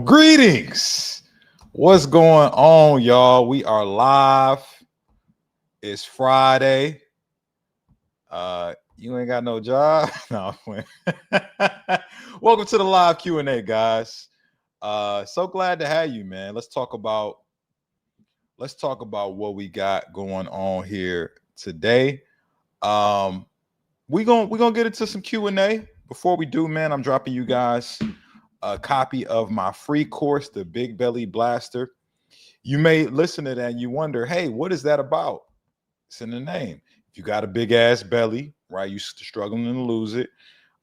Greetings. What's going on, y'all? We are live. It's Friday. You ain't got no job? No. Welcome to the live Q&A, guys. So glad to have you, man. Let's talk about what we got going on here today. We're gonna get into some Q&A. Before we do, man, I'm dropping you guys a copy of my free course, The Big Belly Blaster. You may listen to that and you wonder, hey, what is that about? It's in the name. If you got a big ass belly, right, you're struggling to lose it.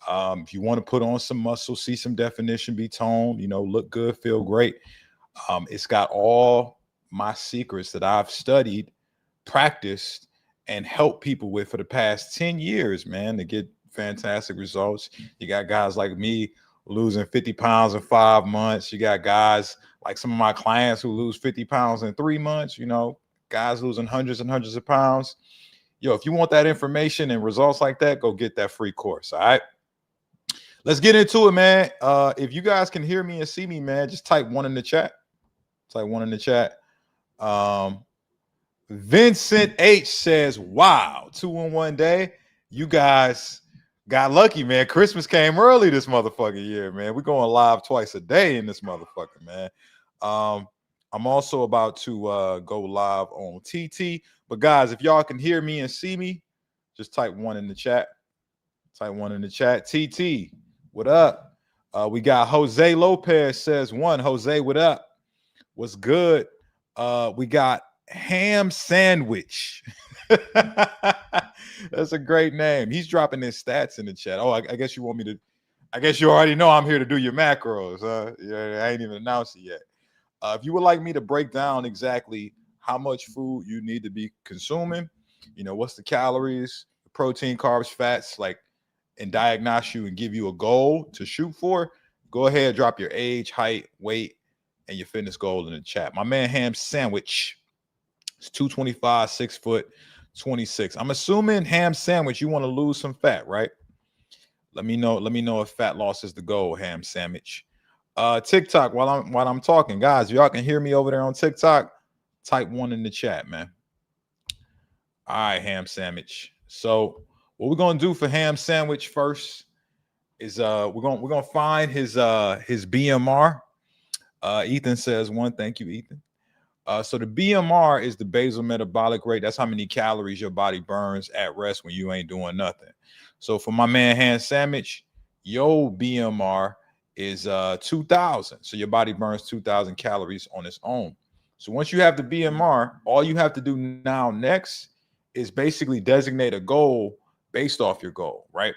If you want to put on some muscle, see some definition, be toned, look good, feel great. It's got all my secrets that I've studied, practiced, and helped people with for the past 10 years, man, to get fantastic results. You got guys like me losing 50 pounds in 5 months. You got guys like some of my clients who lose 50 pounds in 3 months, guys losing hundreds and hundreds of pounds. If you want that information and results like that, go get that free course. All right. Let's get into it, man. If you guys can hear me and see me, man, just type 1 in the chat. Type 1 in the chat. Vincent H says, wow, 2 in 1 day. You guys got lucky, man. Christmas came early this motherfucking year, man. We're going live twice a day in this motherfucker, man. I'm also about to go live on TT. But guys, if y'all can hear me and see me, just type 1 in the chat. Type 1 in the chat. TT, what up? We got Jose Lopez says 1. Jose, what up? What's good? We got Ham Sandwich. That's a great name. He's dropping his stats in the chat. Oh, I guess you want me to. I guess you already know I'm here to do your macros. Yeah, I ain't even announced it yet. If you would like me to break down exactly how much food you need to be consuming, what's the calories, the protein, carbs, fats, and diagnose you and give you a goal to shoot for, go ahead, drop your age, height, weight, and your fitness goal in the chat. My man Ham Sandwich is 225, 6 foot, 26. I'm assuming Ham Sandwich, you want to lose some fat, right? Let me know if fat loss is the goal, Ham Sandwich. TikTok, while I'm talking, guys, y'all can hear me over there on TikTok, type 1 in the chat, man. All right, Ham Sandwich. So what we're gonna do for Ham Sandwich first is we're gonna find his BMR. Ethan says 1. Thank you, Ethan. So the BMR is the basal metabolic rate. That's how many calories your body burns at rest when you ain't doing nothing. So for my man Ham Sandwich, your BMR is 2,000. So your body burns 2,000 calories on its own. So once you have the BMR, all you have to do now next is basically designate a goal based off your goal, right?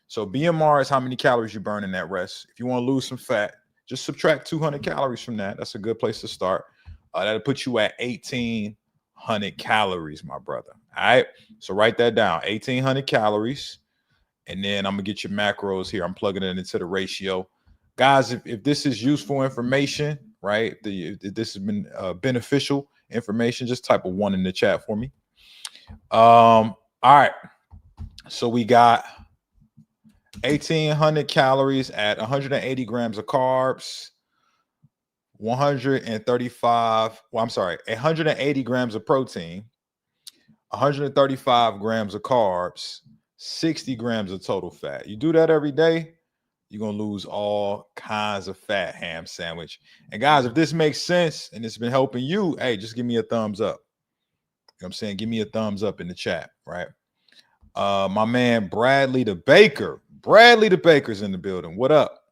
So BMR is how many calories you burn in that rest. If you want to lose some fat, just subtract 200 calories from that. That's a good place to start. That'll put you at 1,800 calories, my brother. All right. So write that down, 1,800 calories. And then I'm going to get your macros here. I'm plugging it into the ratio. Guys, if this is useful information, right? If this has been beneficial information, just type a 1 in the chat for me. All right. So we got 1,800 calories at 180 grams of carbs, 180 grams of protein, 135 grams of carbs, 60 grams of total fat. You do that every day, you're going to lose all kinds of fat, Ham Sandwich. And guys, if this makes sense and it's been helping you, hey, just give me a thumbs up. You know what I'm saying? Give me a thumbs up in the chat, right? My man, Bradley the Baker. Bradley the Baker's in the building. What up?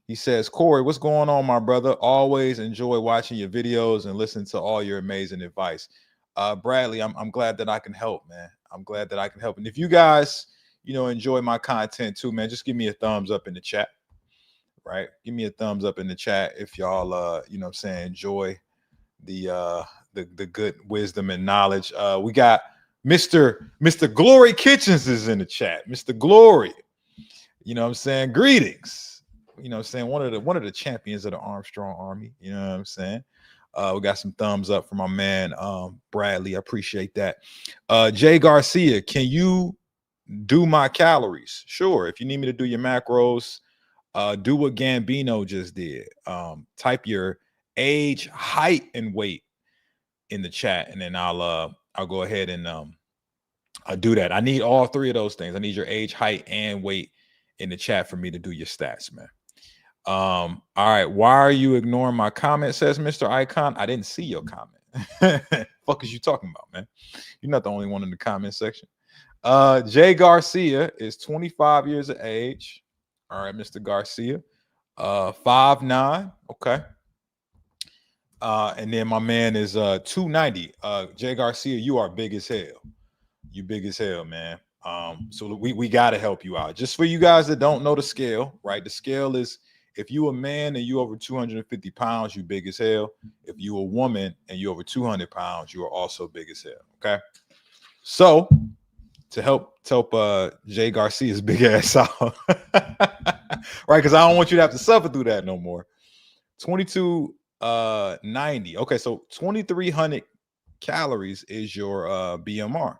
He says, Corey, what's going on, my brother? Always enjoy watching your videos and listen to all your amazing advice. Bradley, I'm glad that I can help, man. I'm glad that I can help. And if you guys, enjoy my content too, man, just give me a thumbs up in the chat, right? Give me a thumbs up in the chat if y'all, enjoy the good wisdom and knowledge. We got Mr. Glory Kitchens is in the chat. Mr. Glory, greetings. One of the champions of the Armstrong Army. You know what I'm saying? We got some thumbs up from my man Bradley. I appreciate that. Jay Garcia, can you do my calories? Sure. If you need me to do your macros, Do what Gambino just did. Type your age, height, and weight in the chat, and then I'll go ahead and I'll do that. I need all three of those things. I need your age, height, and weight in the chat for me to do your stats, man. All right. Why are you ignoring my comment? Says Mr. Icon. I didn't see your comment. Fuck is you talking about, man? You're not the only one in the comment section. Jay Garcia is 25 years of age. All right, Mr. Garcia. 5'9". Okay. And then my man is 290. Jay Garcia, you are big as hell. You big as hell, man. So we gotta help you out. Just for you guys that don't know the scale, right? The scale is if you a man and you over 250 pounds, you big as hell. If you a woman and you over 200 pounds, you are also big as hell. Okay. So to help Jay Garcia's big ass out, right? Because I don't want you to have to suffer through that no more. 2290. Okay, so 2300 calories is your BMR.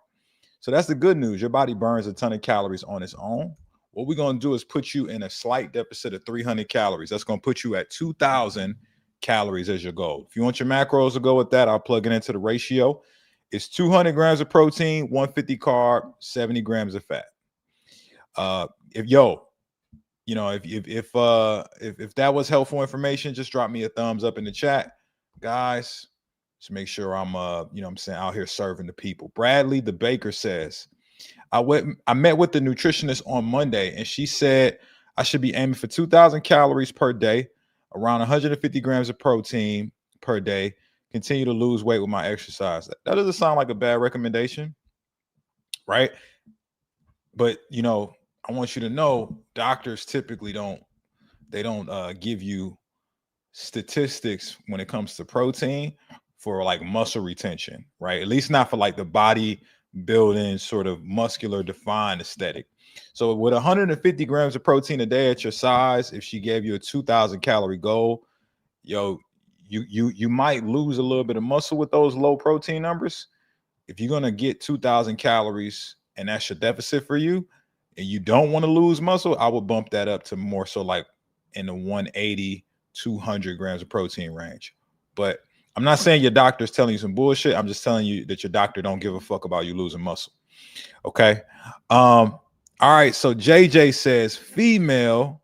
So that's the good news. Your body burns a ton of calories on its own. What we're going to do is put you in a slight deficit of 300 calories. That's going to put you at 2000 calories as your goal. If you want your macros to go with that, I'll plug it into the ratio. It's 200 grams of protein, 150 carb, 70 grams of fat. If that was helpful information, just drop me a thumbs up in the chat, guys. Just make sure I'm out here serving the people. Bradley the baker says, I met with the nutritionist on Monday, and she said I should be aiming for 2,000 calories per day, around 150 grams of protein per day. Continue to lose weight with my exercise. That doesn't sound like a bad recommendation, right? But I want you to know doctors typically don't give you statistics when it comes to protein for like muscle retention, right? At least not for like the body building sort of muscular defined aesthetic. So with 150 grams of protein a day at your size, if she gave you a 2,000 calorie goal, you might lose a little bit of muscle with those low protein numbers. If you're gonna get 2,000 calories and that's your deficit for you, and you don't want to lose muscle, I would bump that up to more so like in the 180, 200 grams of protein range. But I'm not saying your doctor's telling you some bullshit. I'm just telling you that your doctor don't give a fuck about you losing muscle. Okay. All right. So JJ says female,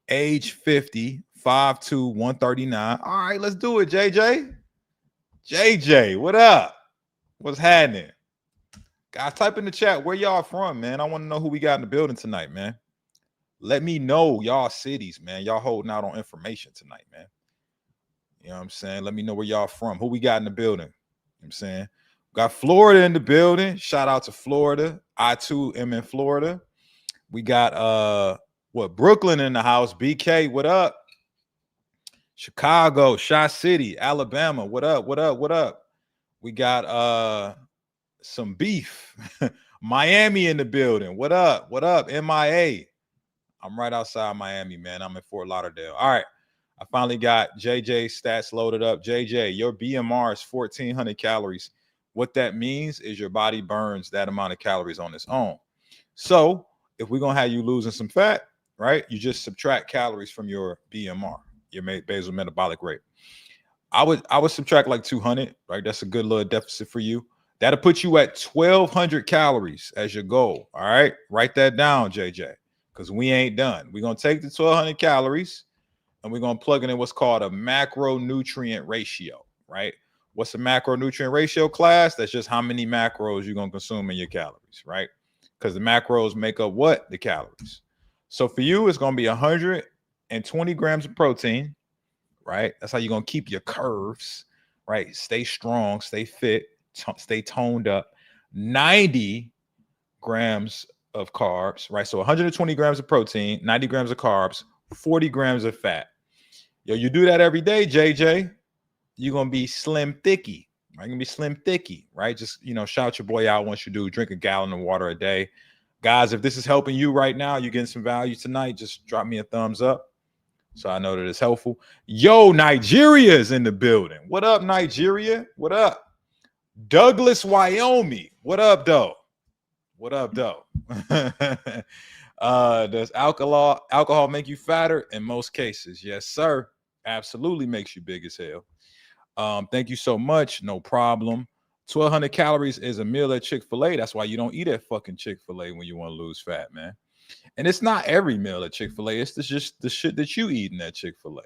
age 50, 5'2", 139. All right, let's do it, JJ. JJ, what up? What's happening? Guys, type in the chat where y'all from, man. I want to know who we got in the building tonight, man. Let me know y'all cities, man. Y'all holding out on information tonight, man. You know what I'm saying? Let me know where y'all from. Who we got in the building? You know what I'm saying? We got Florida in the building. Shout out to Florida. I too am in Florida. We got Brooklyn in the house. BK, what up? Chicago, Shot City, Alabama. What up? What up? What up? We got some beef. Miami in the building. What up? What up? MIA. I'm right outside Miami, man. I'm in Fort Lauderdale. All right. I finally got JJ's stats loaded up. JJ, your BMR is 1,400 calories. What that means is your body burns that amount of calories on its own. So if we're going to have you losing some fat, right, you just subtract calories from your BMR, your basal metabolic rate. I would subtract like 200, right? That's a good little deficit for you. That'll put you at 1,200 calories as your goal. All right. Write that down, JJ, because we ain't done. We're going to take the 1,200 calories and we're going to plug it in what's called a macronutrient ratio, right? What's a macronutrient ratio, class? That's just how many macros you're going to consume in your calories, right? Because the macros make up what? The calories. So for you, it's going to be 120 grams of protein, right? That's how you're going to keep your curves, right? Stay strong, stay fit, stay toned up. 90 grams of carbs, right? So 120 grams of protein, 90 grams of carbs, 40 grams of fat. Yo, you do that every day, JJ, you're going to be slim thicky, right? You're going to be slim thicky, right? Just, shout your boy out once you do. Drink a gallon of water a day. Guys, if this is helping you right now, you're getting some value tonight, just drop me a thumbs up so I know that it's helpful. Yo, Nigeria is in the building. What up, Nigeria? What up? Douglas, Wyoming. What up, though? What up, though? Does alcohol make you fatter? In most cases, yes, sir. Absolutely makes you big as hell. Thank you so much. No problem. 1,200 calories is a meal at Chick-fil-A. That's why you don't eat at fucking Chick-fil-A when you want to lose fat, man. And it's not every meal at Chick-fil-A. It's just the shit that you eating at Chick-fil-A.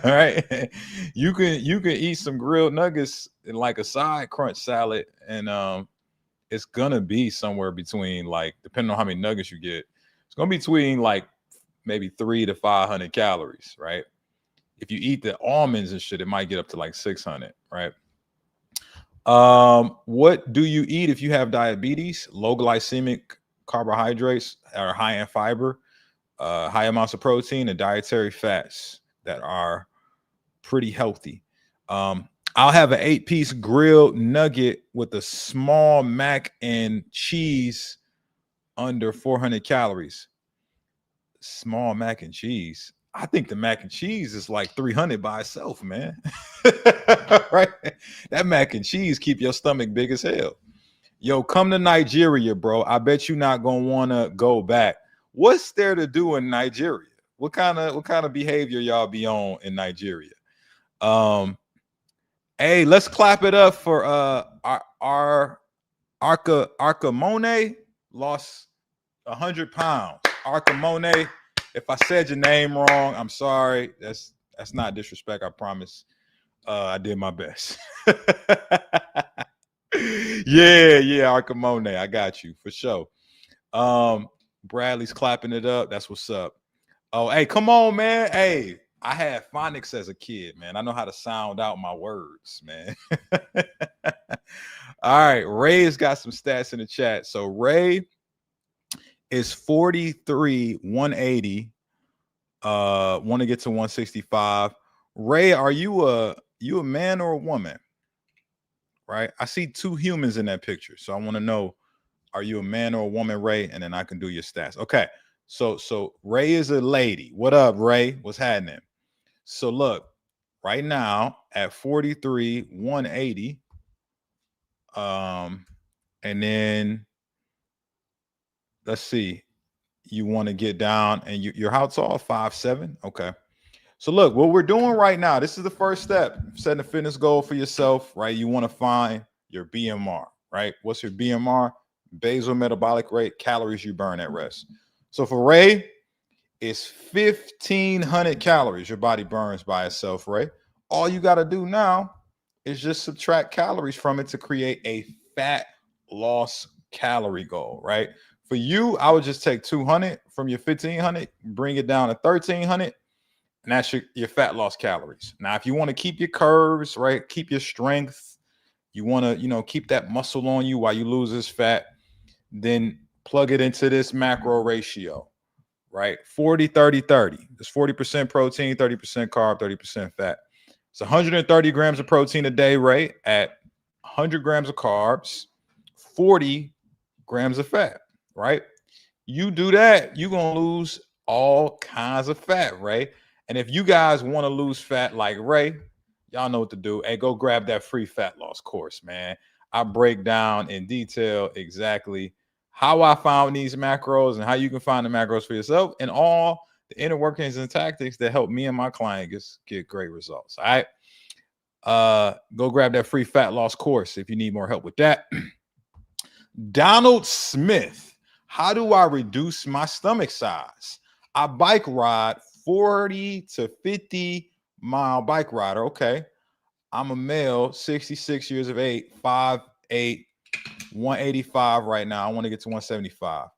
Right? You can eat some grilled nuggets and like a side crunch salad, and it's gonna be somewhere between, like, depending on how many nuggets you get, it's gonna be between like maybe 300 to 500 calories, right? If you eat the almonds and shit, it might get up to like 600, right? What do you eat if you have diabetes? Low glycemic carbohydrates are high in fiber, high amounts of protein, and dietary fats that are pretty healthy. I'll have an 8-piece grilled nugget with a small mac and cheese under 400 calories. Small mac and cheese. I think the mac and cheese is like 300 by itself, man. Right? That mac and cheese keep your stomach big as hell. Yo, come to Nigeria, bro. I bet you're not gonna want to go back. What's there to do in Nigeria? What kind of behavior y'all be on in Nigeria? Um, hey, let's clap it up for our Arcamone lost 100 pounds. Arcamone, if I said your name wrong, I'm sorry. That's not disrespect. I promise. I did my best. Yeah, Arcamone. I got you for sure. Bradley's clapping it up. That's what's up. Oh, hey, come on, man. Hey, I had phonics as a kid, man. I know how to sound out my words, man. All right, Ray's got some stats in the chat. So Ray is 43, 180. Want to get to 165. Ray, are you a man or a woman? Right? I see two humans in that picture. So I want to know, are you a man or a woman, Ray? And then I can do your stats. Okay. So Ray is a lady. What up, Ray? What's happening? So look, right now at 43, 180. And then let's see. You want to get down, and you're how tall? 5'7". Okay. So look, what we're doing right now, this is the first step. Setting a fitness goal for yourself, right? You want to find your BMR, right? What's your BMR? Basal metabolic rate, calories you burn at rest. So for Ray, it's 1,500 calories your body burns by itself, Ray. All you got to do now is just subtract calories from it to create a fat loss calorie goal, right? For you, I would just take 200 from your 1,500, bring it down to 1,300, and that's your fat loss calories. Now, if you want to keep your curves, right, keep your strength, you want to, keep that muscle on you while you lose this fat, then plug it into this macro ratio, right? 40, 30, 30. It's 40% protein, 30% carb, 30% fat. It's 130 grams of protein a day, right? At 100 grams of carbs, 40 grams of fat, right? You do that, you're going to lose all kinds of fat, right? And if you guys want to lose fat like Ray, y'all know what to do. Hey, go grab that free fat loss course, man. I break down in detail exactly how I found these macros and how you can find the macros for yourself and all the inner workings and tactics that help me and my clients get great results. All right. Go grab that free fat loss course if you need more help with that. Donald Smith, how do I reduce my stomach size? I bike ride 40 to 50 mile bike rider. Okay. I'm a male, 66 years of age, 5'8", 185 right now. I want to get to 175.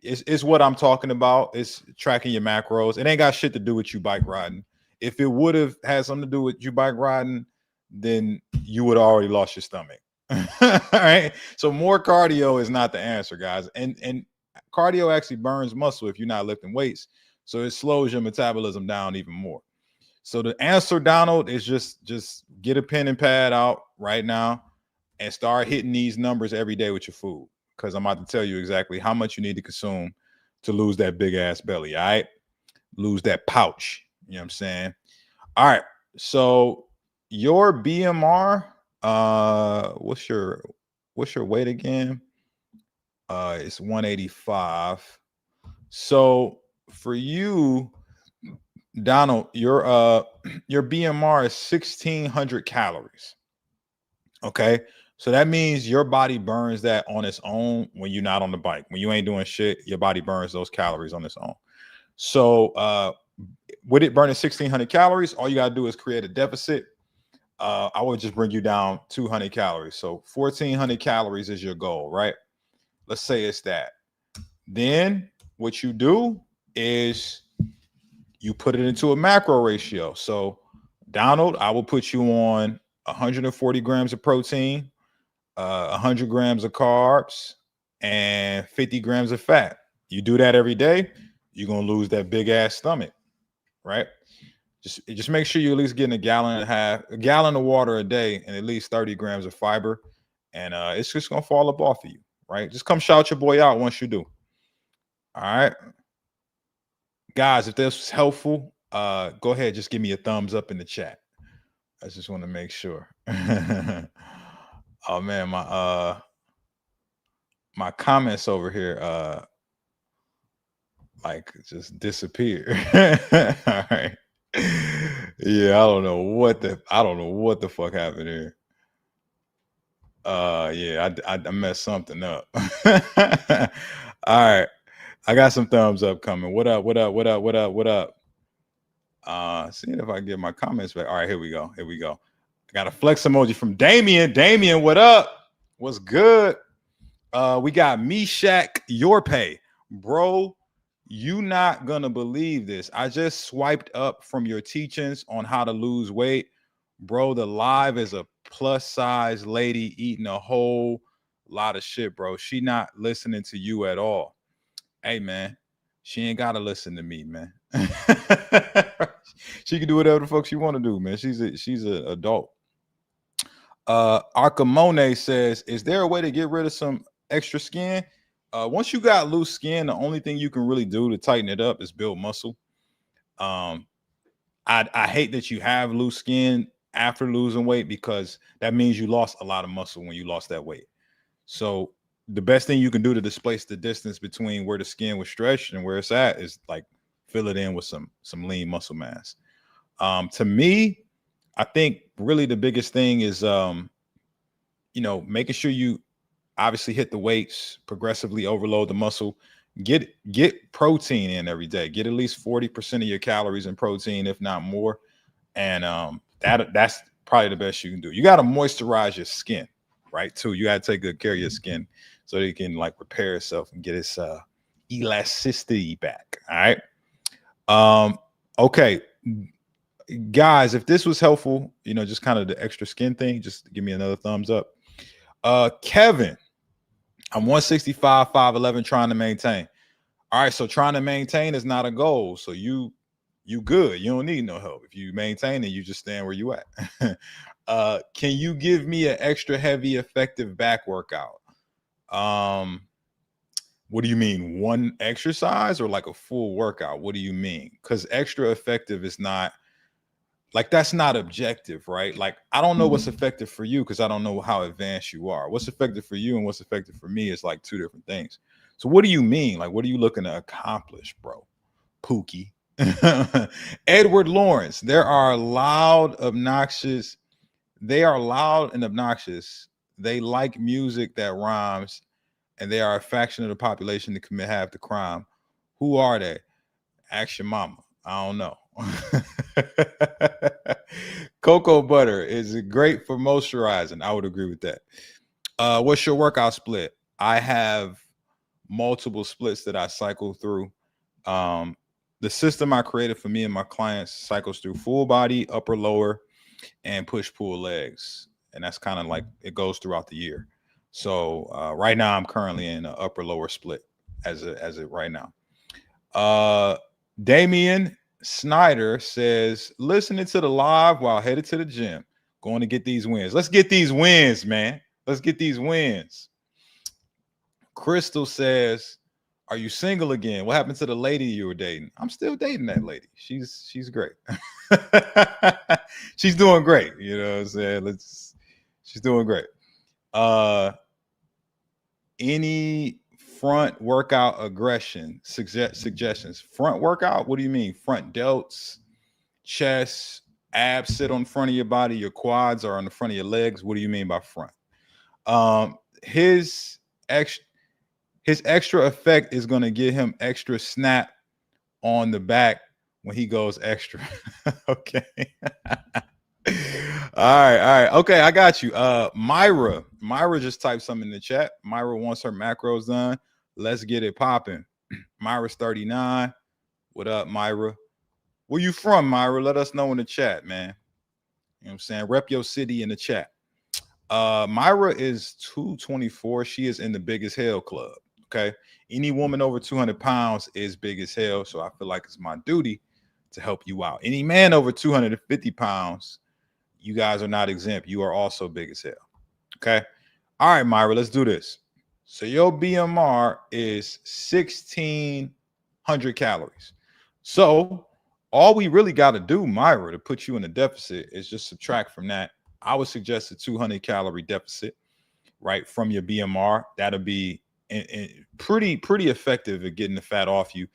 It's what I'm talking about. It's tracking your macros. It ain't got shit to do with you bike riding. If it would have had something to do with you bike riding, then you would have already lost your stomach. All right. So more cardio is not the answer, guys. And cardio actually burns muscle if you're not lifting weights. So it slows your metabolism down even more. So the answer, Donald, is just get a pen and pad out right now and start hitting these numbers every day with your food. Because I'm about to tell you exactly how much you need to consume to lose that big ass belly. All right. Lose that pouch. You know what I'm saying? All right. So your BMR, what's your weight again? It's 185. So for you, Donald, your BMR is 1600 calories. Okay. So that means your body burns that on its own when you're not on the bike. When you ain't doing shit, your body burns those calories on its own. So with it burning 1600 calories, all you got to do is create a deficit. I would just bring you down 200 calories. So 1400 calories is your goal, right? Let's say it's that. Then what you do is you put it into a macro ratio. So, Donald, I will put you on 140 grams of protein, 100 grams of carbs, and 50 grams of fat. You do that every day, you're gonna lose that big ass stomach, right? Just make sure you're at least getting a gallon of water a day, and at least 30 grams of fiber, and it's just gonna fall up off of you, right? Just come shout your boy out once you do. All right, guys, if this was helpful, go ahead, just give me a thumbs up in the chat. I just want to make sure. Oh man, my comments over here like just disappeared. All right. Yeah, I don't know what the fuck happened here. Yeah, I messed something up. All right. I got some thumbs up coming. What up? What up? What up? What up? What up? Seeing if I can get my comments back. All right, here we go. Here we go. I got a flex emoji from Damien. Damien, what up? What's good? We got Meshach Your Pay. Bro, you not gonna believe this. I just swiped up from your teachings on how to lose weight. Bro, the live is a plus size lady eating a whole lot of shit, bro. She not listening to you at all. Hey, man, she ain't gotta listen to me, man. She can do whatever the fuck she want to do, man. She's an adult. Arcamone says, is there a way to get rid of some extra skin? Once you got loose skin, the only thing you can really do to tighten it up is build muscle. I hate that you have loose skin after losing weight, because that means you lost a lot of muscle when you lost that weight. So the best thing you can do to displace the distance between where the skin was stretched and where it's at is like fill it in with some lean muscle mass. To me, I think really the biggest thing is making sure you obviously hit the weights, progressively overload the muscle, get protein in every day. Get at least 40% of your calories in protein, if not more. And that's probably the best you can do. You got to moisturize your skin, right? Too. You got to take good care of your skin so that it can like repair itself and get its elasticity back. All right. Okay. Guys, if this was helpful, just kind of the extra skin thing, just give me another thumbs up. Kevin, I'm 165, 5'11", trying to maintain. All right, so trying to maintain is not a goal. So you good. You don't need no help. If you maintain it, you just stand where you at. Can you give me an extra heavy, effective back workout? What do you mean? One exercise or like a full workout? What do you mean? Because extra effective is not like, that's not objective, right? Like, I don't know what's effective for you because I don't know how advanced you are. What's effective for you and what's effective for me is like two different things. So what do you mean? Like, what are you looking to accomplish, bro? Pookie. Edward Lawrence, they are loud and obnoxious. They like music that rhymes, and they are a faction of the population that commit half the crime. Who are they? Ask your mama. I don't know. Cocoa butter is great for moisturizing. I would agree with that. What's your workout split? I have multiple splits that I cycle through. The system I created for me and my clients cycles through full body, upper, lower, and push pull legs. And that's kind of like it goes throughout the year. So right now I'm currently in an upper lower split as it right now. Damian Snyder says, listening to the live while headed to the gym, going to get these wins. Let's get these wins, man. Let's get these wins. Crystal says, are you single again? What happened to the lady you were dating? I'm still dating that lady. She's great. She's doing great. You know what I'm saying? She's doing great. Any front workout aggression suggestions. Front workout? What do you mean? Front delts, chest, abs sit on front of your body, your quads are on the front of your legs. What do you mean by front? Um, his extra effect is going to give him extra snap on the back when he goes extra. Okay. All right. Okay, I got you. Myra just typed something in the chat. Myra wants her macros done. Let's get it popping. Myra's 39. What up, Myra? Where you from, Myra? Let us know in the chat, man. You know what I'm saying? Rep your city in the chat. Myra is 224. She is in the Big as Hell club. Okay. Any woman over 200 pounds is big as hell. So I feel like it's my duty to help you out. Any man over 250 pounds, you guys are not exempt. You are also big as hell. Okay. All right, Myra, let's do this. So your BMR is 1,600 calories. So all we really got to do, Myra, to put you in a deficit is just subtract from that. I would suggest a 200 calorie deficit, right, from your BMR. That'll be pretty effective at getting the fat off you.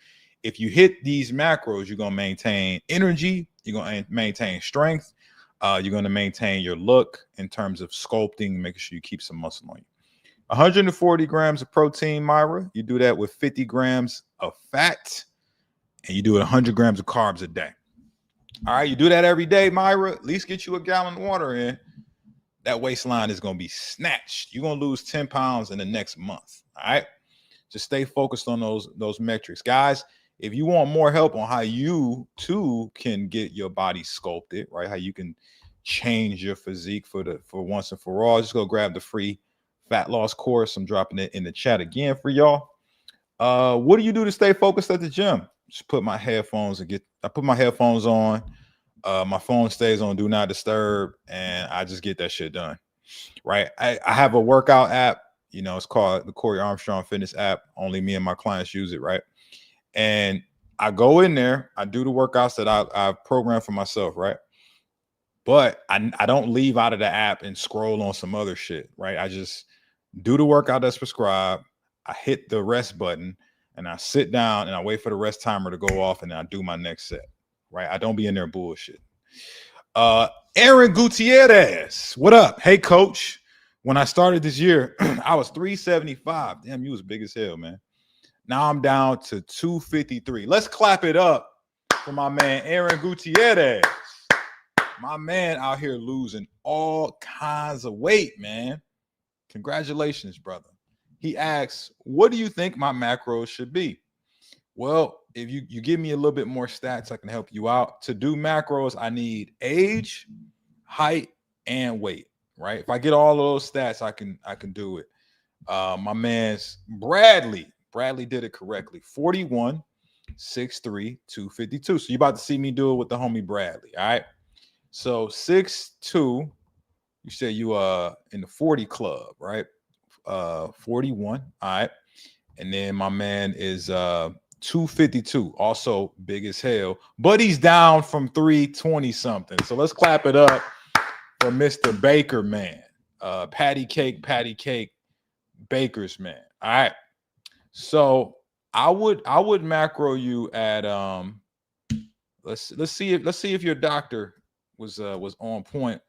If you hit these macros, you're going to maintain energy. You're going to maintain strength. You're going to maintain your look in terms of sculpting, making sure you keep some muscle on you. 140 grams of protein, Myra. You do that with 50 grams of fat, and you do it 100 grams of carbs a day. All right, you do that every day, Myra. At least get you a gallon of water in. That waistline is going to be snatched. You're going to lose 10 pounds in the next month. All right, just stay focused on those metrics, guys. If you want more help on how you too can get your body sculpted, right? How you can change your physique for once and for all, just go grab the free fat loss course. I'm dropping it in the chat again for y'all. What do you do to stay focused at the gym? Just put my headphones I put my headphones on. My phone stays on do not disturb, and I just get that shit done. Right. I have a workout app, you know, it's called the Corey Armstrong Fitness app. Only me and my clients use it, right? And I go in there, I do the workouts that I've programmed for myself, right? But I don't leave out of the app and scroll on some other shit, right? I just do the workout that's prescribed. I hit the rest button and I sit down and I wait for the rest timer to go off and I do my next set, right? I don't be in there bullshit. Aaron Gutierrez, what up? Hey, coach. When I started this year, I was 375. Damn, you was big as hell, man. Now I'm down to 253. Let's clap it up for my man, Aaron Gutierrez. My man out here losing all kinds of weight, man. Congratulations, brother. He asks, what do you think my macros should be? Well, if you give me a little bit more stats, I can help you out. To do macros, I need age, height, and weight, right? If I get all of those stats, I can do it. My man's Bradley did it correctly. 41, 6'3", 252. So you're about to see me do it with the homie Bradley, all right? So 6'2", you said you in the 40 club, right? 41, all right. And then my man is 252, also big as hell, but he's down from 320 something. So let's clap it up for Mr. Baker, man. Patty cake, Baker's man. All right. So I would macro you at let's see if your doctor was on point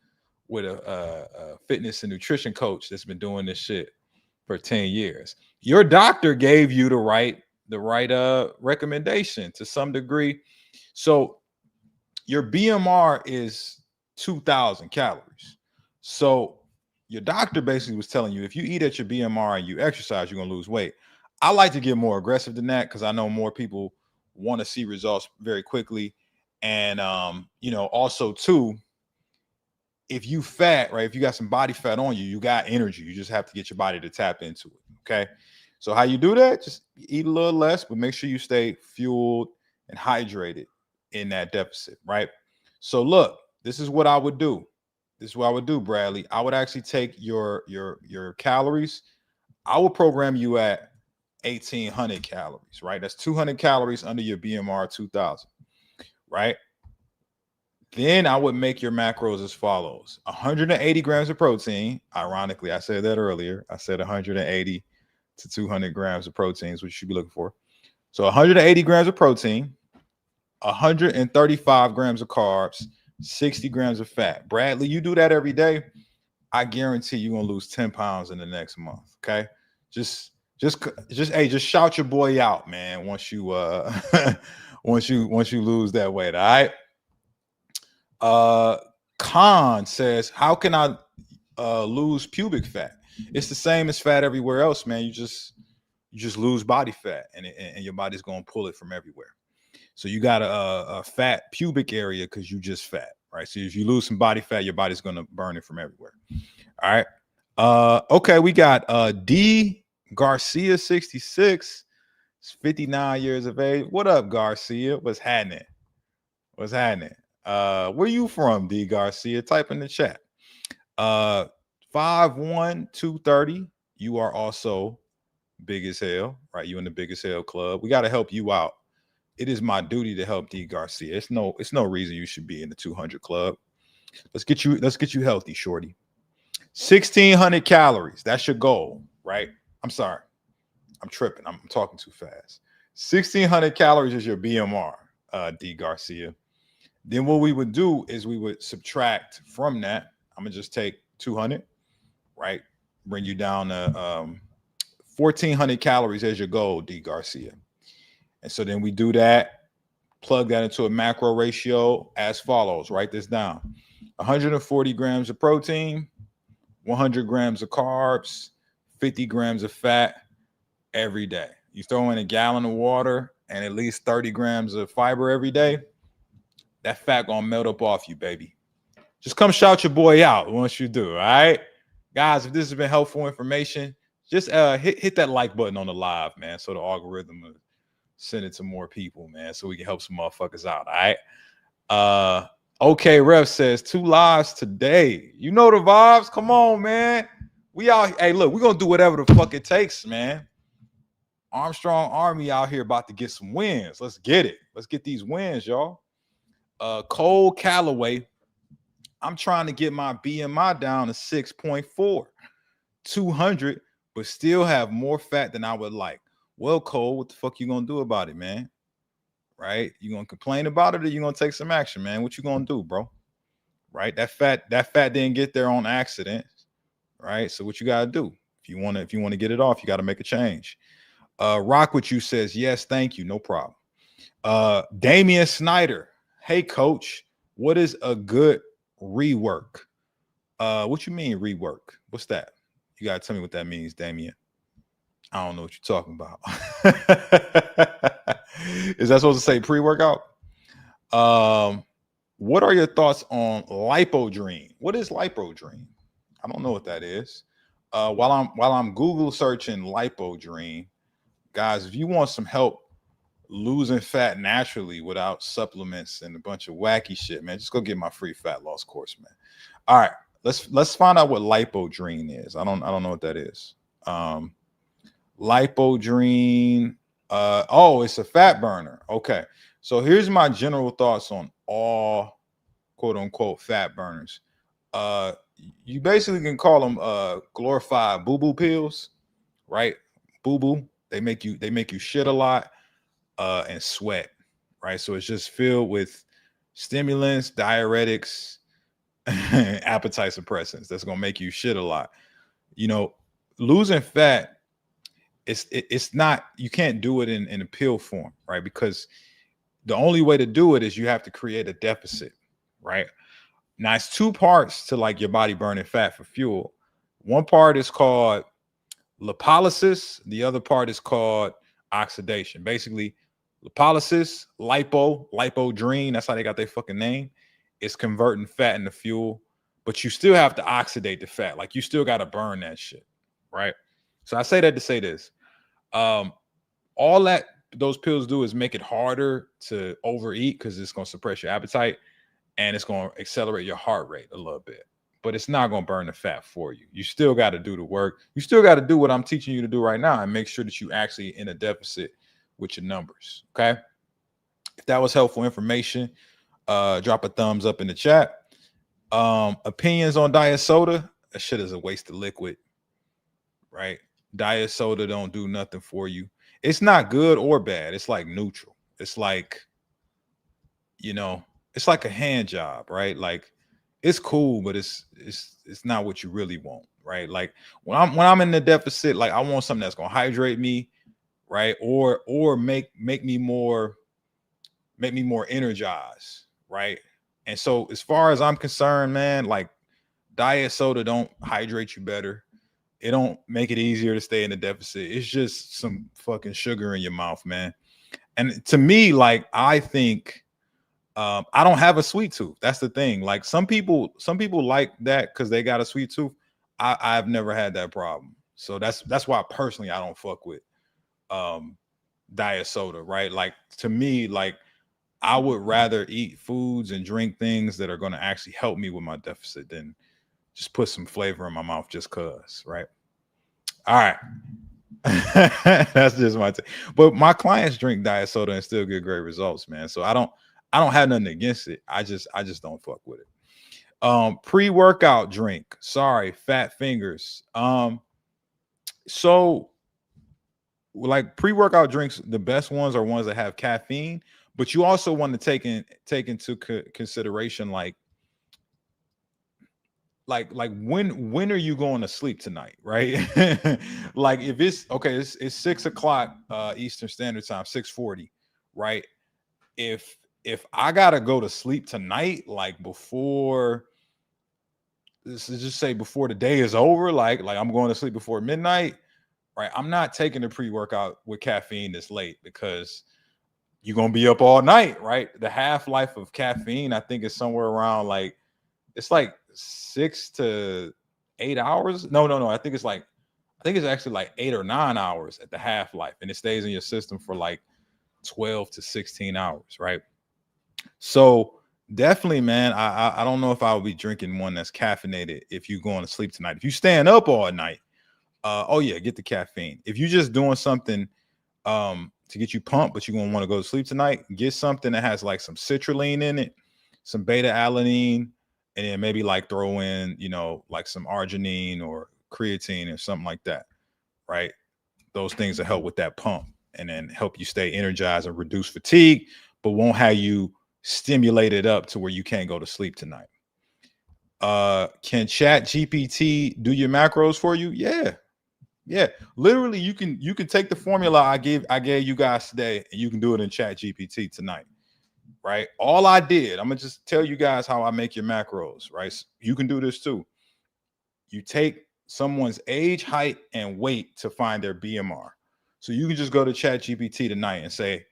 with a fitness and nutrition coach that's been doing this shit for 10 years. Your doctor gave you the right recommendation to some degree. So your BMR is 2,000 calories. So your doctor basically was telling you if you eat at your BMR and you exercise, you're gonna lose weight. I like to get more aggressive than that because I know more people want to see results very quickly. And you know, also too, if you fat, right? If you got some body fat on you, you got energy. You just have to get your body to tap into it. Okay. So how you do that? Just eat a little less, but make sure you stay fueled and hydrated in that deficit, right? So look, this is what I would do. This is what I would do, Bradley. I would actually take your calories. I would program you at 1,800 calories, right? That's 200 calories under your BMR 2,000, right? Then I would make your macros as follows: 180 grams of protein. Ironically, I said that earlier. I said 180 to 200 grams of protein is what you should be looking for. So 180 grams of protein, 135 grams of carbs, 60 grams of fat. Bradley, you do that every day, I guarantee you're gonna lose 10 pounds in the next month. Okay. Just just shout your boy out, man. Once you once you lose that weight. All right. Khan says, how can I lose pubic fat? It's the same as fat everywhere else, man. You just lose body fat, and your body's gonna pull it from everywhere. So you got a fat pubic area because you just fat, right? So if you lose some body fat, your body's gonna burn it from everywhere. All right. Okay, we got D Garcia 66. He's 59 years of age. What up, Garcia? What's happening? What's happening? Where you from, D Garcia? Type in the chat. 5'1", 230. You are also big as hell, right? You in the big as hell club. We got to help you out. It is my duty to help D Garcia. It's no reason you should be in the 200 club. Let's get you healthy, shorty. 1,600 calories. That's your goal, right? I'm sorry. I'm tripping. I'm talking too fast. 1,600 calories is your BMR, D Garcia. Then what we would do is we would subtract from that. I'm going to just take 200, right? Bring you down to 1,400 calories as your goal, D Garcia. And so then we do that, plug that into a macro ratio as follows. Write this down. 140 grams of protein, 100 grams of carbs, 50 grams of fat every day. You throw in a gallon of water and at least 30 grams of fiber every day, that fat gonna melt up off you, baby. Just come shout your boy out once you do, all right? Guys, if this has been helpful information, just hit that like button on the live, man, so the algorithm will send it to more people, man, so we can help some motherfuckers out, all right? Okay, Rev says 2 lives today. You know the vibes. Come on, man. We out. Hey, look, we're gonna do whatever the fuck it takes, man. Armstrong Army out here about to get some wins. Let's get it. Let's get these wins, y'all. Cole Calloway. I'm trying to get my BMI down to 6.4, 200, but still have more fat than I would like. Well, Cole, what the fuck you gonna do about it, man? Right? You gonna complain about it, or you gonna take some action, man? What you gonna do, bro? Right? That fat didn't get there on accident, right? So what you gotta do? If you wanna get it off, you gotta make a change. Rock with you says yes, thank you, no problem. Damian Snyder, hey coach, what is a good rework? What you mean rework? What's that? You gotta tell me what that means, Damian. I don't know what you're talking about. Is that supposed to say pre-workout? What are your thoughts on Lipodream? What is Lipodream? I don't know what that is. While I'm Google searching Lipodream, guys, if you want some help losing fat naturally without supplements and a bunch of wacky shit, man, just go get my free fat loss course, man. All right, let's find out what Lipodream is. I don't know what that is. Lipodream. It's a fat burner. Okay. So here's my general thoughts on all quote unquote fat burners. You basically can call them glorified boo-boo pills, right? Boo-boo. They make you shit a lot and sweat, right? So it's just filled with stimulants, diuretics, appetite suppressants. That's gonna make you shit a lot. You know, losing fat, it's not, you can't do it in a pill form, right? Because the only way to do it is you have to create a deficit, right? Now it's 2 parts to like your body burning fat for fuel. One part is called lipolysis. The other part is called oxidation. Basically, lipolysis, lipodream, that's how they got their fucking name. It's converting fat into fuel, but you still have to oxidate the fat. Like you still got to burn that shit, right? So I say that to say this. All that those pills do is make it harder to overeat because it's going to suppress your appetite and it's going to accelerate your heart rate a little bit, but it's not going to burn the fat for you. You still got to do the work. You still got to do what I'm teaching you to do right now and make sure that you actually in a deficit with your numbers. Okay. If that was helpful information, drop a thumbs up in the chat. Opinions on diet soda. That shit is a waste of liquid, right? Diet soda don't do nothing for you. It's not good or bad. It's like neutral. It's like, you know, it's like a hand job, right? Like it's cool, but it's not what you really want, right? Like when I'm in the deficit, like I want something that's gonna hydrate me, right? Or make me more energized, right? And so as far as I'm concerned, man, like diet soda don't hydrate you better. It don't make it easier to stay in the deficit. It's just some fucking sugar in your mouth, man. And to me, like I think I don't have a sweet tooth. That's the thing. Like some people like that because they got a sweet tooth. I've never had that problem. So that's why personally I don't fuck with um diet soda, right? Like to me, like I would rather eat foods and drink things that are going to actually help me with my deficit than just put some flavor in my mouth just cause, right? All right. That's just my take. But my clients drink diet soda and still get great results, man. So I don't have nothing against it. I just don't fuck with it. Pre-workout drink. Sorry, fat fingers. So like pre-workout drinks, the best ones are ones that have caffeine, but you also want to take into consideration like when are you going to sleep tonight, right? Like if it's okay, it's 6 o'clock Eastern Standard Time, 6:40, right? If I gotta go to sleep tonight, like before this is just say before the day is over, like I'm going to sleep before midnight, right? I'm not taking a pre-workout with caffeine this late because you're gonna be up all night, right? The half-life of caffeine, I think, is somewhere around like it's like 6 to 8 hours. No. I think it's actually like 8 or 9 hours at the half-life, and it stays in your system for like 12 to 16 hours, right? So definitely, man, I don't know if I would be drinking one that's caffeinated if you're going to sleep tonight. If you stand up all night, oh yeah, get the caffeine. If you're just doing something to get you pumped, but you're gonna want to go to sleep tonight, get something that has like some citrulline in it, some beta alanine, and then maybe like throw in, like some arginine or creatine or something like that, right? Those things will help with that pump and then help you stay energized and reduce fatigue, but won't have you stimulated up to where you can't go to sleep tonight. Can Chat GPT do your macros for you? Yeah, literally, you can take the formula I gave you guys today, and you can do it in Chat GPT tonight, right? All I did, I'm gonna just tell you guys how I make your macros, right? You can do this too. You take someone's age, height, and weight to find their BMR. So you can just go to Chat GPT tonight and say,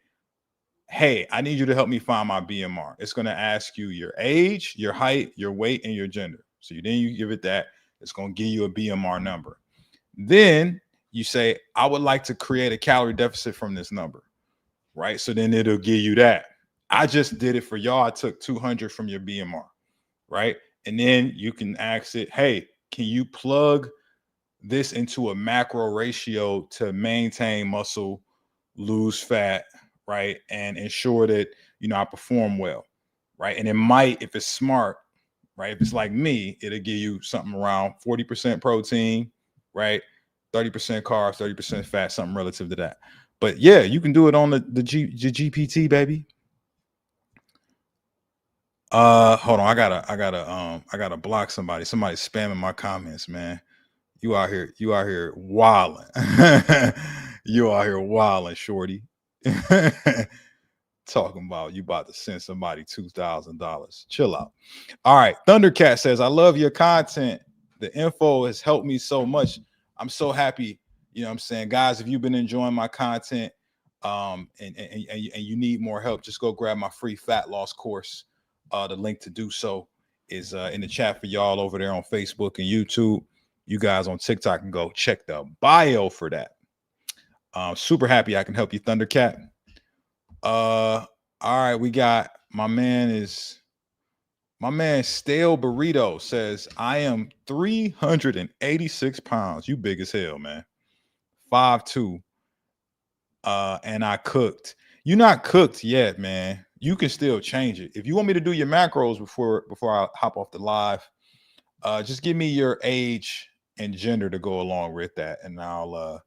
"Hey, I need you to help me find my BMR." It's gonna ask you your age, your height, your weight, and your gender. So you give it that. It's gonna give you a BMR number. Then you say, I would like to create a calorie deficit from this number, right? So then it'll give you that. I just did it for y'all. I took 200 from your BMR, right? And then you can ask it, hey, can you plug this into a macro ratio to maintain muscle, lose fat, right? And ensure that, I perform well, right? And it might, if it's smart, right? If it's like me, it'll give you something around 40% protein, right? 30% carbs, 30% fat, something relative to that. But yeah, you can do it on the GPT, baby. Hold on, I gotta block somebody. Somebody's spamming my comments, man. You out here wilding. You out here wilding, shorty. Talking about you about to send somebody $2,000. Chill out. All right. Thundercat says, I love your content. The info has helped me so much. I'm so happy. You know what I'm saying? Guys, if you've been enjoying my content and you need more help, just go grab my free fat loss course. The link to do so is in the chat for y'all over there on Facebook and YouTube. You guys on TikTok can go check the bio for that. Super happy I can help you, Thundercat. All right, we got my man Stale Burrito says, I am 386 pounds. You big as hell, man. 5'2". And I cooked. You're not cooked yet, man. You can still change it. If you want me to do your macros before I hop off the live, just give me your age and gender to go along with that, and I'll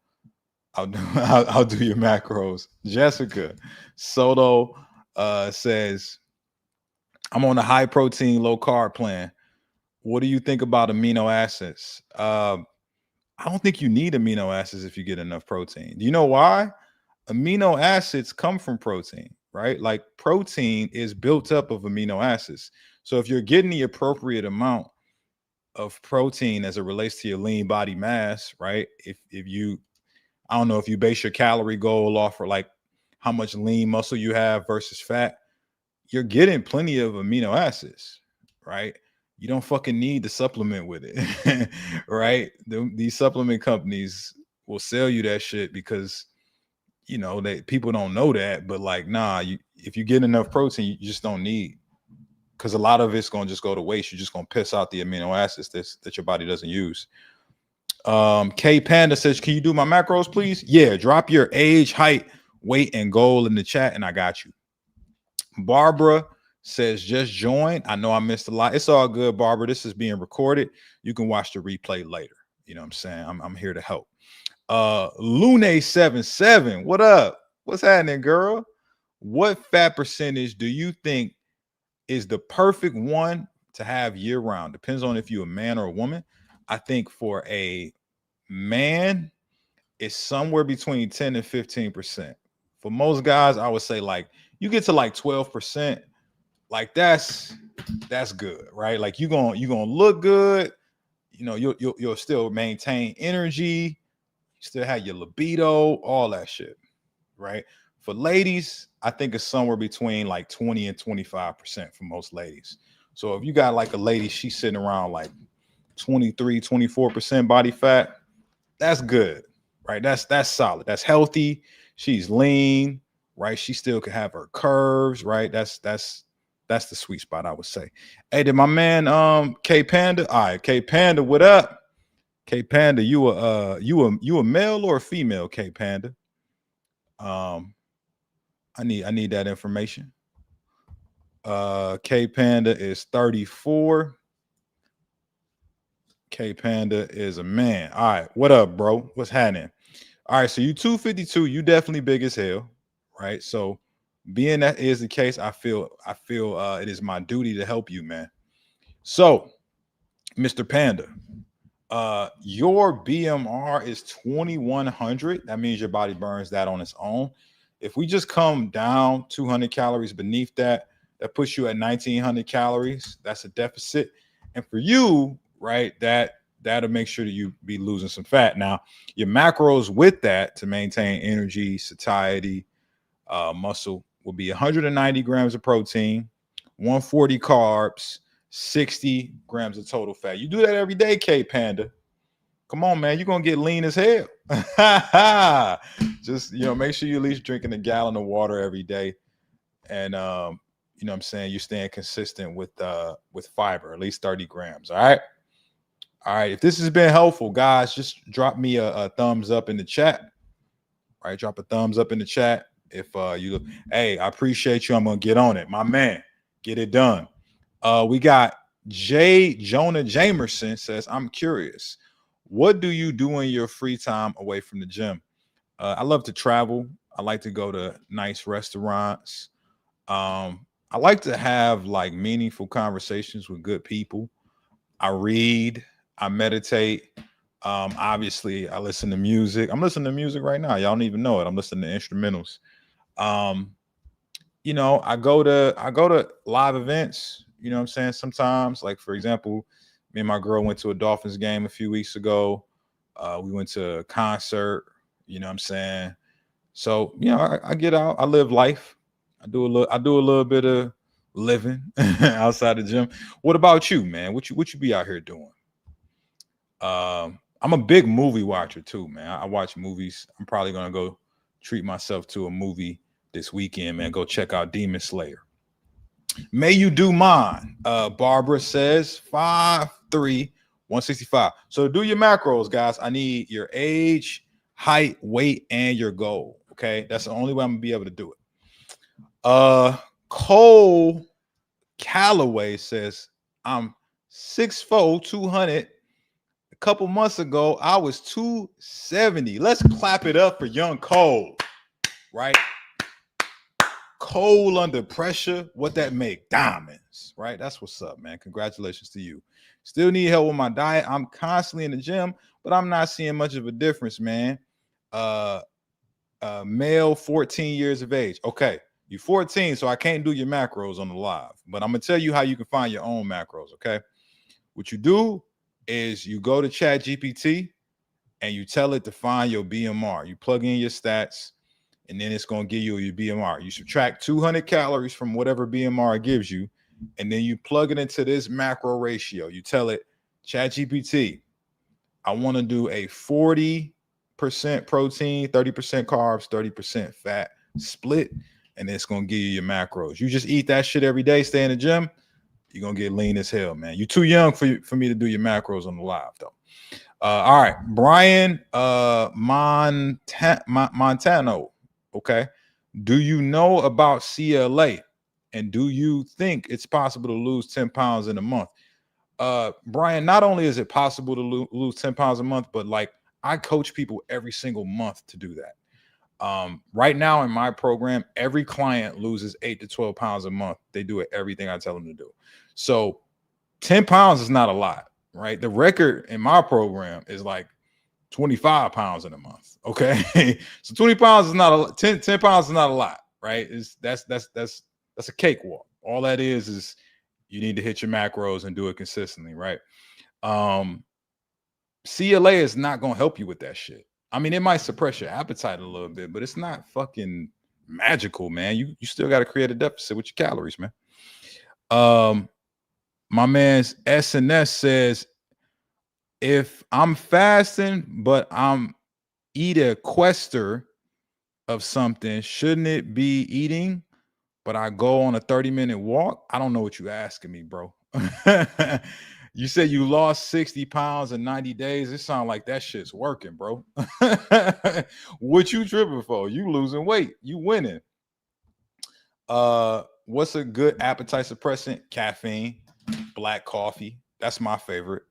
do I'll do your macros. Jessica Soto says, I'm on a high protein, low carb plan. What do you think about amino acids? I don't think you need amino acids if you get enough protein. Do you know why? Amino acids come from protein, right? Like protein is built up of amino acids. So if you're getting the appropriate amount of protein as it relates to your lean body mass, right? If you, I don't know, if you base your calorie goal off of like how much lean muscle you have versus fat, you're getting plenty of amino acids, right? You don't fucking need to supplement with it, right? These supplement companies will sell you that shit because they people don't know that, but like, nah, if you get enough protein, you just don't need, because a lot of it's gonna just go to waste. You're just gonna piss out the amino acids that your body doesn't use. K Panda says, can you do my macros, please? Yeah, drop your age, height, weight, and goal in the chat, and I got you. Barbara says, just join. I know I missed a lot. It's all good, Barbara. This is being recorded. You can watch the replay later. You know what I'm saying? I'm here to help. Lune77, what up? What's happening, girl? What fat percentage do you think is the perfect one to have year round? Depends on if you're a man or a woman. I think for a man, it's somewhere between 10 and 15%. For most guys, I would say like you get to like 12%, like that's good, right? Like you're gonna look good, you'll still maintain energy, you still have your libido, all that shit, right? For ladies, I think it's somewhere between like 20 and 25% for most ladies. So if you got like a lady, she's sitting around like 23, 24% body fat, that's good, right? That's solid. That's healthy. She's lean, right? She still can have her curves, right? That's the sweet spot, I would say. Hey, did my man K Panda? All right, K Panda, what up? K Panda, you a male or a female, K Panda? I need that information. K Panda is 34. K Panda is a man. All right, what up, bro? What's happening? All right, so you 252, you definitely big as hell, right? So being that is the case, I feel it is my duty to help you, man. So, Mr. Panda, your BMR is 2100. That means your body burns that on its own. If we just come down 200 calories beneath that, that puts you at 1900 calories. That's a deficit. And for you, right, that'll make sure that you be losing some fat. Now, your macros with that to maintain energy, satiety, muscle will be 190 grams of protein, 140 carbs, 60 grams of total fat. You do that every day, K Panda. Come on, man. You're going to get lean as hell. Just, make sure you're at least drinking a gallon of water every day. And, you know what I'm saying, you're staying consistent with fiber, at least 30 grams. All right. All right. If this has been helpful, guys, just drop me a thumbs up in the chat. All right. Drop a thumbs up in the chat. If hey, I appreciate you. I'm going to get on it. My man, get it done. We got Jonah Jamerson says, I'm curious. What do you do in your free time away from the gym? I love to travel. I like to go to nice restaurants. I like to have like meaningful conversations with good people. I read, I meditate. Obviously, I listen to music. I'm listening to music right now. Y'all don't even know it. I'm listening to instrumentals. I go to live events. You know what I'm saying? Sometimes, like for example, me and my girl went to a Dolphins game a few weeks ago. We went to a concert. You know what I'm saying? So I get out. I live life. I do a little bit of living outside the gym. What about you, man? What you be out here doing? I'm a big movie watcher too, man. I watch movies. I'm probably gonna go treat myself to a movie this weekend, man. Go check out Demon Slayer. May you do mine. Barbara says 5'3", 165. So do your macros, guys. I need your age, height, weight, and your goal. Okay, that's the only way I'm gonna be able to do it. Cole Calloway says I'm 6'4", 200 couple months ago, I was 270. Let's clap it up for young Cole, right? Cole under pressure, what that make? Diamonds, right? That's what's up, man. Congratulations to you. Still need help with my diet. I'm constantly in the gym, but I'm not seeing much of a difference, man. Male, 14 years of age. Okay, you're 14, so I can't do your macros on the live, but I'm gonna tell you how you can find your own macros. Okay, what you do is you go to Chat GPT and you tell it to find your BMR. You plug in your stats, and then it's going to give you your BMR. You subtract 200 calories from whatever BMR it gives you, and then you plug it into this macro ratio. You tell it, ChatGPT, I want to do a 40% protein, 30% carbs, 30% fat split, and it's going to give you your macros. You just eat that shit every day, stay in the gym, you're going to get lean as hell, man. You're too young for me to do your macros on the live, though. All right, Brian Montano. Okay. Do you know about CLA? And do you think it's possible to lose 10 pounds in a month? Brian, not only is it possible to lose 10 pounds a month, but like I coach people every single month to do that. Right now in my program, every client loses 8 to 12 pounds a month. They do it everything I tell them to do. So 10 pounds is not a lot, right? The record in my program is like 25 pounds in a month. Okay. So 20 pounds is not a 10 pounds is not a lot, right? That's a cakewalk. All that is you need to hit your macros and do it consistently, right? CLA is not going to help you with that shit. I mean, it might suppress your appetite a little bit, but it's not fucking magical, man. You still got to create a deficit with your calories, man. My man's SNS says, if I'm fasting, but I'm eat a quester of something, shouldn't it be eating? But I go on a 30-minute walk. I don't know what you're asking me, bro. You said you lost 60 pounds in 90 days. It sounds like that shit's working, bro. What you tripping for? You losing weight. You winning. What's a good appetite suppressant? Caffeine, black coffee. That's my favorite.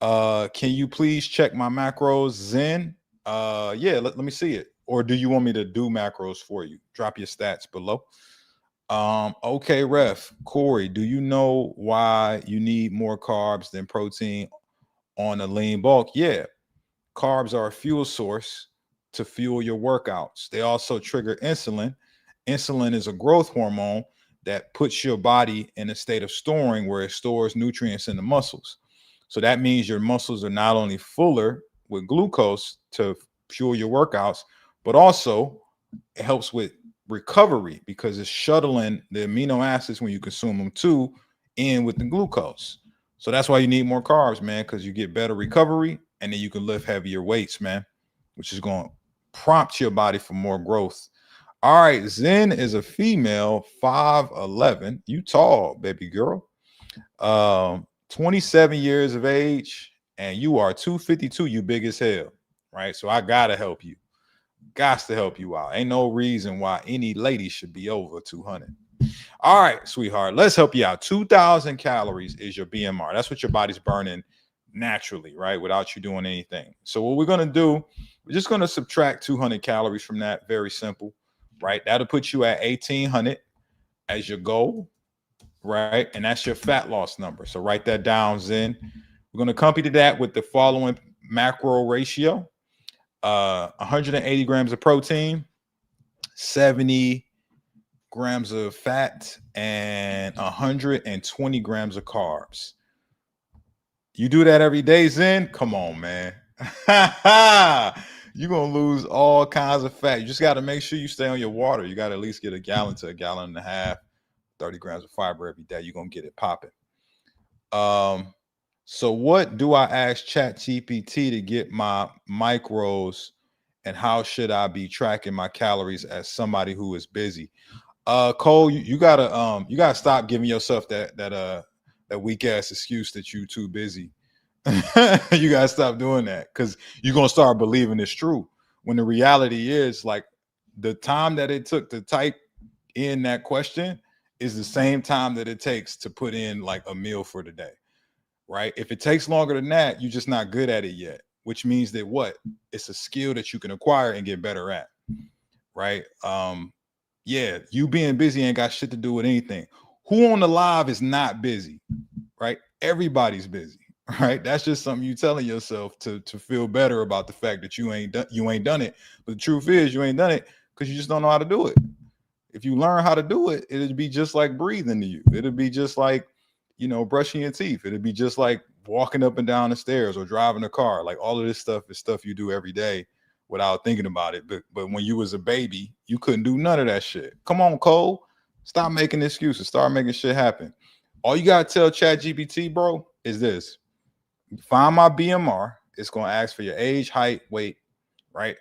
Can you please check my macros, Zen? Yeah, let me see it. Or do you want me to do macros for you? Drop your stats below. Okay, ref. Corey, do you know why you need more carbs than protein on a lean bulk? Yeah, carbs are a fuel source to fuel your workouts. They also trigger insulin. Insulin is a growth hormone that puts your body in a state of storing where it stores nutrients in the muscles. So that means your muscles are not only fuller with glucose to fuel your workouts, but also it helps with recovery because it's shuttling the amino acids when you consume them too in with the glucose. So that's why you need more carbs, man, because you get better recovery and then you can lift heavier weights, man, which is going to prompt your body for more growth. All right, Zen is a female, 5'11". You tall, baby girl. 27 years of age, and you are 252. You big as hell, right? So I gotta help you. Got to help you out. Ain't no reason why any lady should be over 200. All right, sweetheart, let's help you out. 2,000 calories is your BMR. That's what your body's burning naturally, right? Without you doing anything. So what we're going to do, we're just going to subtract 200 calories from that. Very simple, right? That'll put you at 1,800 as your goal, right? And that's your fat loss number. So write that down, Zen. We're going to accompany that with the following macro ratio. 180 grams of protein, 70 grams of fat, and 120 grams of carbs. You do that every day, Zen? Come on, man. You're going to lose all kinds of fat. You just got to make sure you stay on your water. You got to at least get a gallon to a gallon and a half, 30 grams of fiber every day. You're going to get it popping. So what do I ask ChatGPT to get my macros, and how should I be tracking my calories as somebody who is busy? Cole, you gotta stop giving yourself that weak ass excuse that you too busy. You gotta stop doing that because you're gonna start believing it's true when the reality is like the time that it took to type in that question is the same time that it takes to put in like a meal for the day. right? If it takes longer than that, you're just not good at it yet, which means that what? It's a skill that you can acquire and get better at, right? Yeah, you being busy ain't got shit to do with anything. Who on the live is not busy, right? Everybody's busy, right? That's just something you telling yourself to feel better about the fact that you ain't done it. But the truth is, you ain't done it because you just don't know how to do it. If you learn how to do it, it'd be just like breathing to you. It'd be just like, brushing your teeth. It'd be just like walking up and down the stairs or driving a car. Like all of this stuff is stuff you do every day without thinking about it. But when you was a baby, you couldn't do none of that shit. Come on, Cole. Stop making excuses. Start making shit happen. All you gotta tell ChatGPT, bro, is this. Find my BMR. It's gonna ask for your age, height, weight, right?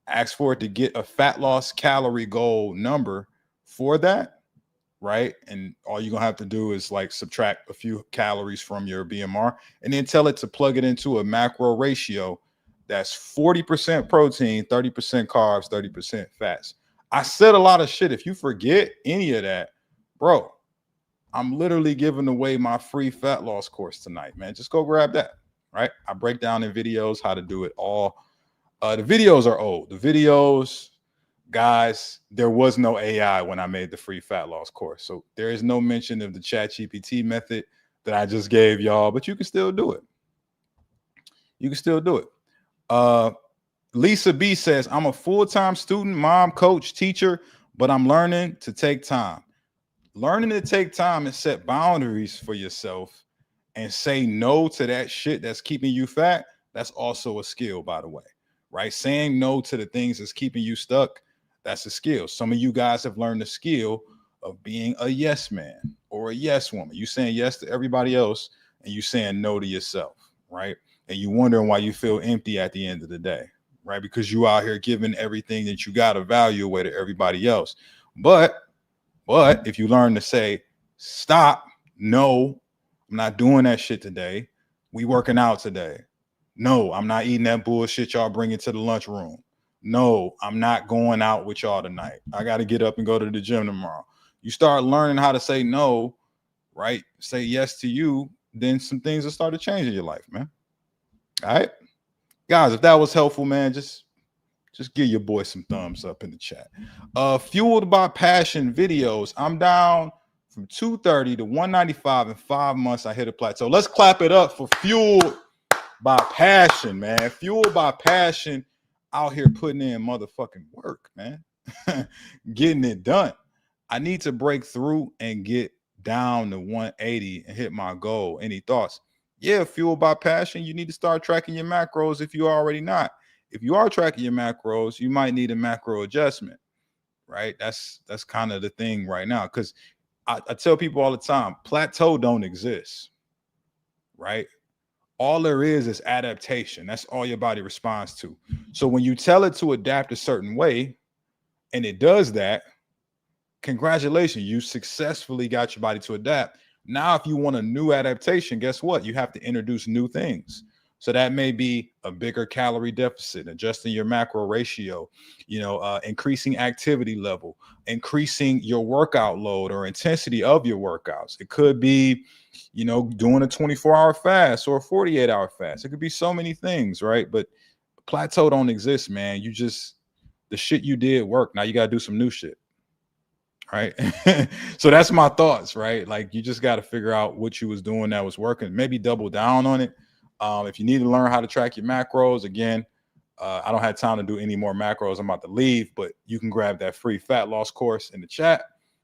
Ask for it to get a fat loss calorie goal number for that, right? And all you're gonna have to do is like subtract a few calories from your BMR and then tell it to plug it into a macro ratio that's 40% protein, 30% carbs, 30% fats. I said a lot of shit. If you forget any of that, bro, I'm literally giving away my free fat loss course tonight, man. Just go grab that, right? I break down in videos how to do it all. The videos are old. The videos, guys, there was no AI when I made the free fat loss course. So there is no mention of the ChatGPT method that I just gave y'all, but you can still do it. You can still do it. Lisa B says, I'm a full-time student, mom, coach, teacher, but I'm learning to take time. Learning to take time and set boundaries for yourself and say no to that shit that's keeping you fat, that's also a skill, by the way, right? Saying no to the things that's keeping you stuck, that's a skill. Some of you guys have learned the skill of being a yes man or a yes woman. You saying yes to everybody else and you saying no to yourself, right? And you wondering why you feel empty at the end of the day, right? Because you out here giving everything that you got of value away to everybody else. But if you learn to say, stop, no, I'm not doing that shit today. We working out today. No, I'm not eating that bullshit y'all bring into the lunchroom. No, I'm not going out with y'all tonight. I got to get up and go to the gym tomorrow. You start learning how to say no, right? Say yes to you, then some things will start to change in your life, man. All right? Guys, if that was helpful, man, just give your boy some thumbs up in the chat. Fueled by Passion videos. I'm down from 230 to 195 in 5 months. I hit a plateau. Let's clap it up for Fueled by Passion, man. Fueled by Passion, out here putting in motherfucking work, man. Getting it done. I need to break through and get down to 180 and hit my goal. Any thoughts? Yeah, Fueled by Passion, you need to start tracking your macros if you already not. If you are tracking your macros, you might need a macro adjustment, right? That's kind of the thing right now. Because I tell people all the time, plateau don't exist, right? All there is adaptation. That's all your body responds to. So when you tell it to adapt a certain way and it does that, congratulations, you successfully got your body to adapt. Now, if you want a new adaptation, guess what? You have to introduce new things. So that may be a bigger calorie deficit, adjusting your macro ratio, increasing activity level, increasing your workout load or intensity of your workouts. It could be, doing a 24-hour fast or a 48-hour fast. It could be so many things, right? But plateau don't exist, man. The shit you did work. Now you got to do some new shit. Right. So that's my thoughts, right? Like you just got to figure out what you was doing that was working, maybe double down on it. If you need to learn how to track your macros, again, I don't have time to do any more macros. I'm about to leave, but you can grab that free fat loss course in the chat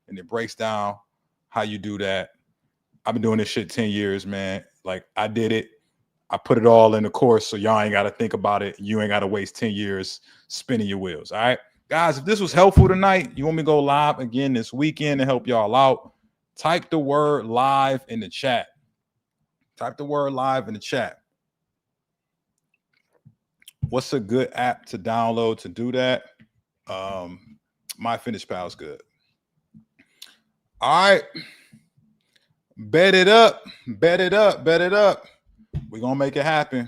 and it breaks down how you do that. I've been doing this shit 10 years, man. Like I did it. I put it all in the course. So y'all ain't got to think about it. You ain't got to waste 10 years spinning your wheels. All right. Guys, if this was helpful tonight, you want me to go live again this weekend to help y'all out, type the word live in the chat. Type the word live in the chat. What's a good app to download to do that? MyFitnessPal is good. All right. Bet it up. Bet it up. Bet it up. We're going to make it happen.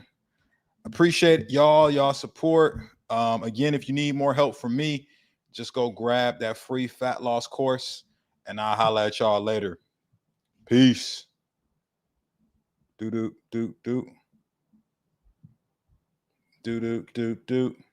Appreciate y'all support. Again, if you need more help from me, just go grab that free fat loss course and I'll holler at y'all later. Peace. Do do do do do do do do.